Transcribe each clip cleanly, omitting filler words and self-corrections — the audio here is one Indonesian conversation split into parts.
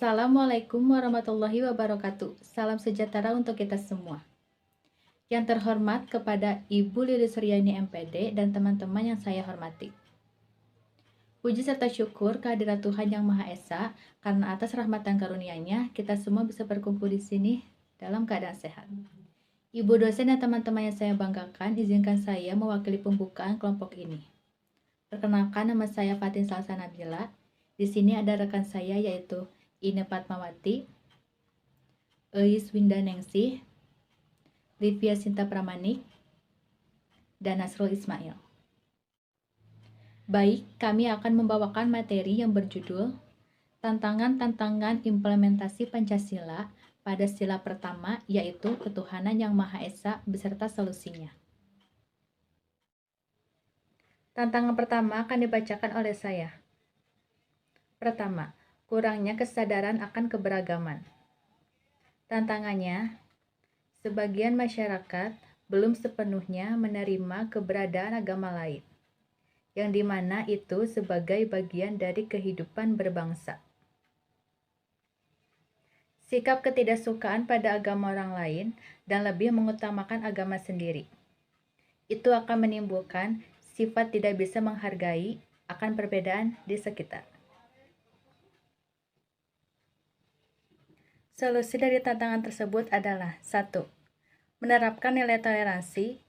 Assalamualaikum warahmatullahi wabarakatuh. Salam sejahtera untuk kita semua. Yang terhormat kepada Ibu Lili Suryani MPD dan teman-teman yang saya hormati. Puji serta syukur kehadirat Tuhan Yang Maha Esa, karena atas rahmat dan karunia-Nya kita semua bisa berkumpul di sini dalam keadaan sehat. Ibu dosen dan teman-teman yang saya banggakan, izinkan saya mewakili pembukaan kelompok ini. Perkenalkan, nama saya Fatin Salsa Nabila. Di sini ada rekan saya yaitu Ine Fatmawati, Eis Winda Ningsih, Livia Sinta Pramanik, dan Nasrul Ismail. Baik, kami akan membawakan materi yang berjudul Tantangan-tantangan implementasi Pancasila pada sila pertama, yaitu ketuhanan yang Maha Esa beserta solusinya. Tantangan pertama akan dibacakan oleh saya. Pertama, kurangnya kesadaran akan keberagaman. Tantangannya, sebagian masyarakat belum sepenuhnya menerima keberadaan agama lain, yang dimana itu sebagai bagian dari kehidupan berbangsa. Sikap ketidaksukaan pada agama orang lain dan lebih mengutamakan agama sendiri. Itu akan menimbulkan sifat tidak bisa menghargai akan perbedaan di sekitar. Solusi dari tantangan tersebut adalah 1. Menerapkan nilai toleransi.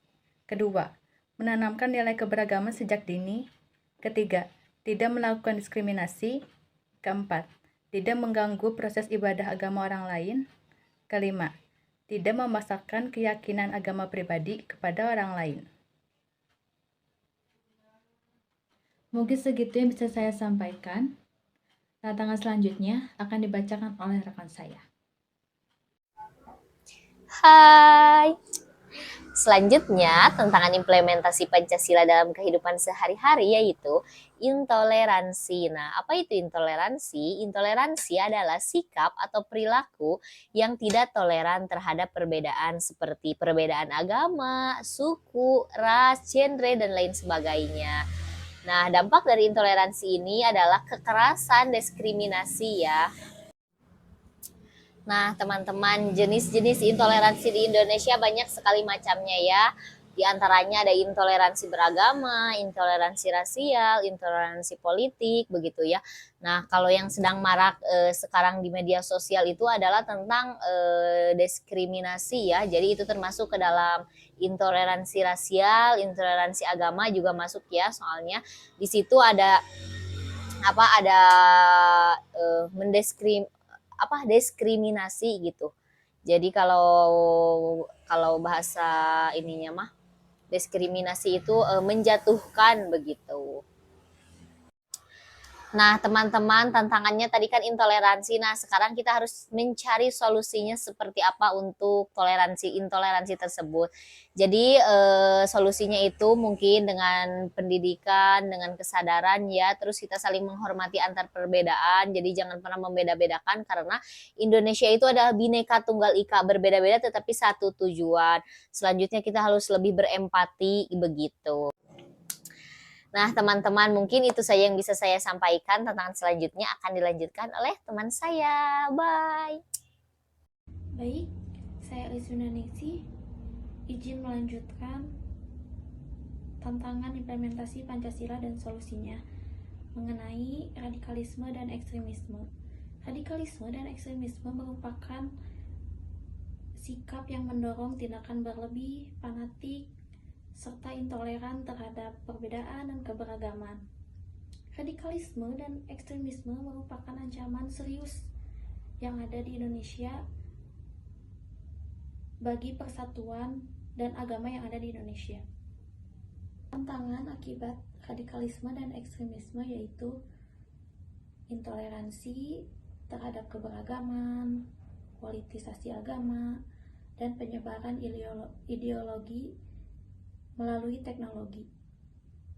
2. Menanamkan nilai keberagaman sejak dini. 3. Tidak melakukan diskriminasi. 4. Tidak mengganggu proses ibadah agama orang lain. 5. Tidak memaksakan keyakinan agama pribadi kepada orang lain. Mungkin segitu yang bisa saya sampaikan. Tantangan selanjutnya akan dibacakan oleh rekan saya. Hai. Selanjutnya, tantangan implementasi Pancasila dalam kehidupan sehari-hari yaitu intoleransi. Nah, apa itu intoleransi? Intoleransi adalah sikap atau perilaku yang tidak toleran terhadap perbedaan seperti perbedaan agama, suku, ras, genre, dan lain sebagainya. Nah, dampak dari intoleransi ini adalah kekerasan, diskriminasi ya. Nah, teman-teman, jenis-jenis intoleransi di Indonesia banyak sekali macamnya ya. Di antaranya ada intoleransi beragama, intoleransi rasial, intoleransi politik, begitu ya. Nah, kalau yang sedang marak sekarang di media sosial itu adalah tentang diskriminasi ya. Jadi itu termasuk ke dalam intoleransi rasial, intoleransi agama juga masuk ya. Soalnya di situ ada diskriminasi gitu. Jadi kalau bahasa ininya mah diskriminasi itu menjatuhkan begitu. Nah, teman-teman, tantangannya tadi kan intoleransi. Nah, sekarang kita harus mencari solusinya seperti apa untuk intoleransi tersebut. Jadi, solusinya itu mungkin dengan pendidikan, dengan kesadaran ya, terus kita saling menghormati antar perbedaan. Jadi jangan pernah membeda-bedakan karena Indonesia itu adalah Bhinneka Tunggal Ika, berbeda-beda tetapi satu tujuan. Selanjutnya kita harus lebih berempati begitu. Nah, teman-teman, mungkin itu saja yang bisa saya sampaikan. Tantangan selanjutnya akan dilanjutkan oleh teman saya. Bye. Baik, saya Elis Winda Ningsih, izin melanjutkan tantangan implementasi Pancasila dan solusinya mengenai radikalisme dan ekstremisme. Radikalisme dan ekstremisme merupakan sikap yang mendorong tindakan berlebih, fanatik, serta intoleran terhadap perbedaan dan keberagaman. Radikalisme dan ekstremisme merupakan ancaman serius yang ada di Indonesia bagi persatuan dan agama yang ada di Indonesia. Tantangan akibat radikalisme dan ekstremisme yaitu intoleransi terhadap keberagaman, politisasi agama, dan penyebaran ideologi melalui teknologi.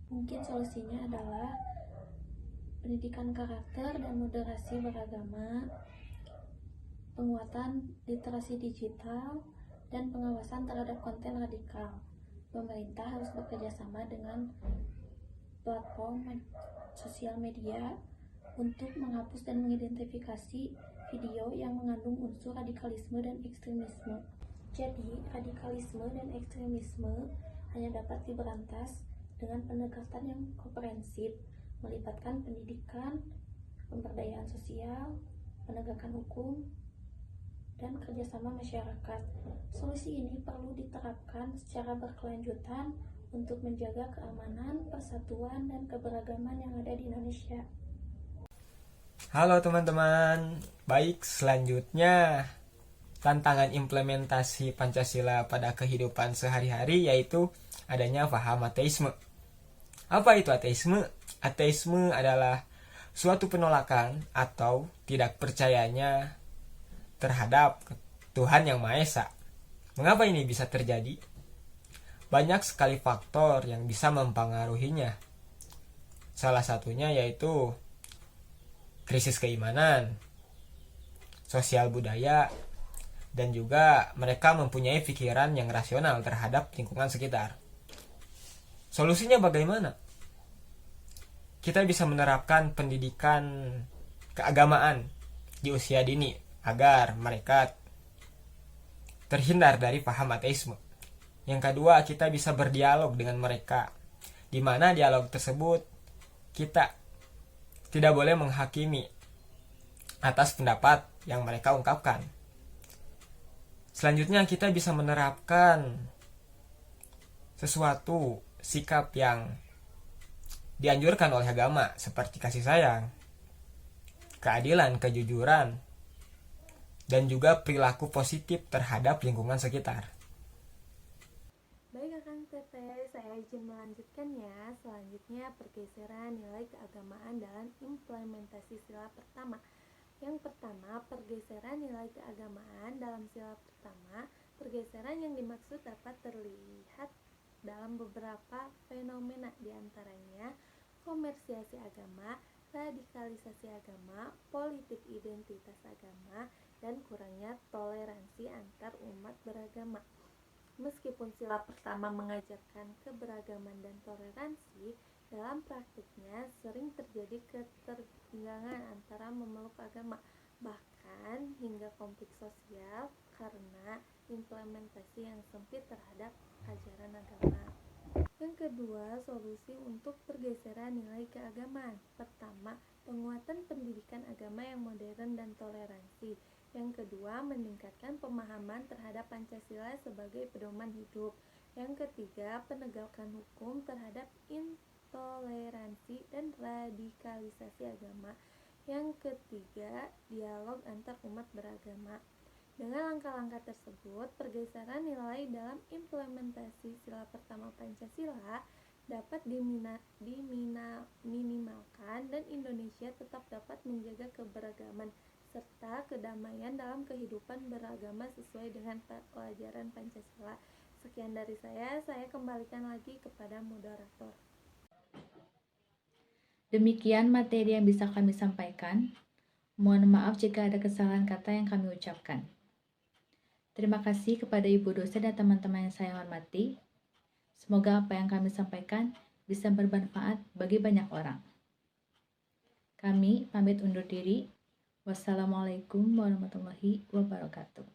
Mungkin solusinya adalah pendidikan karakter dan moderasi beragama, penguatan literasi digital, dan pengawasan terhadap konten radikal. Pemerintah harus bekerja sama dengan platform sosial media untuk menghapus dan mengidentifikasi video yang mengandung unsur radikalisme dan ekstremisme. Jadi, radikalisme dan ekstremisme hanya dapat diberantas dengan pendekatan yang komprehensif, melibatkan pendidikan, pemberdayaan sosial, penegakan hukum, dan kerjasama masyarakat. Solusi ini perlu diterapkan secara berkelanjutan untuk menjaga keamanan, persatuan, dan keberagaman yang ada di Indonesia. Halo teman-teman, baik selanjutnya tantangan implementasi Pancasila pada kehidupan sehari-hari yaitu adanya paham ateisme. Apa itu ateisme? Ateisme adalah suatu penolakan atau tidak percayanya terhadap Tuhan Yang Maha Esa. Mengapa ini bisa terjadi? Banyak sekali faktor yang bisa mempengaruhinya. Salah satunya yaitu krisis keimanan, sosial budaya, dan juga mereka mempunyai pikiran yang rasional terhadap lingkungan sekitar. Solusinya bagaimana? Kita bisa menerapkan pendidikan keagamaan di usia dini agar mereka terhindar dari paham ateisme. Yang kedua, kita bisa berdialog dengan mereka, di mana dialog tersebut kita tidak boleh menghakimi atas pendapat yang mereka ungkapkan. Selanjutnya kita bisa menerapkan sesuatu sikap yang dianjurkan oleh agama seperti kasih sayang, keadilan, kejujuran, dan juga perilaku positif terhadap lingkungan sekitar. Baik Akang Teteh, saya izin melanjutkan ya. Selanjutnya pergeseran nilai keagamaan dalam implementasi sila pertama. Yang pertama, pergeseran nilai keagamaan dalam sila pertama. Pergeseran yang dimaksud dapat terlihat dalam beberapa fenomena, diantaranya komersiasi agama, radikalisasi agama, politik identitas agama, dan kurangnya toleransi antar umat beragama. Meskipun sila pertama mengajarkan keberagaman dan toleransi, dalam praktiknya sering terjadi ketegangan antara memeluk agama, bahkan hingga konflik sosial karena implementasi yang sempit terhadap ajaran agama. Yang kedua, solusi untuk pergeseran nilai keagamaan. Pertama, penguatan pendidikan agama yang modern dan toleransi. Yang kedua, meningkatkan pemahaman terhadap Pancasila sebagai pedoman hidup. Yang ketiga, penegakan hukum terhadap intoleransi dan radikalisasi agama. Yang ketiga, dialog antar umat beragama. Dengan langkah-langkah tersebut, pergeseran nilai dalam implementasi sila pertama Pancasila dapat diminimalkan dan Indonesia tetap dapat menjaga keberagaman serta kedamaian dalam kehidupan beragama sesuai dengan pelajaran Pancasila. Sekian dari saya kembalikan lagi kepada moderator. Demikian materi yang bisa kami sampaikan. Mohon maaf jika ada kesalahan kata yang kami ucapkan. Terima kasih kepada Ibu dosen dan teman-teman yang saya hormati. Semoga apa yang kami sampaikan bisa bermanfaat bagi banyak orang. Kami pamit undur diri. Wassalamualaikum warahmatullahi wabarakatuh.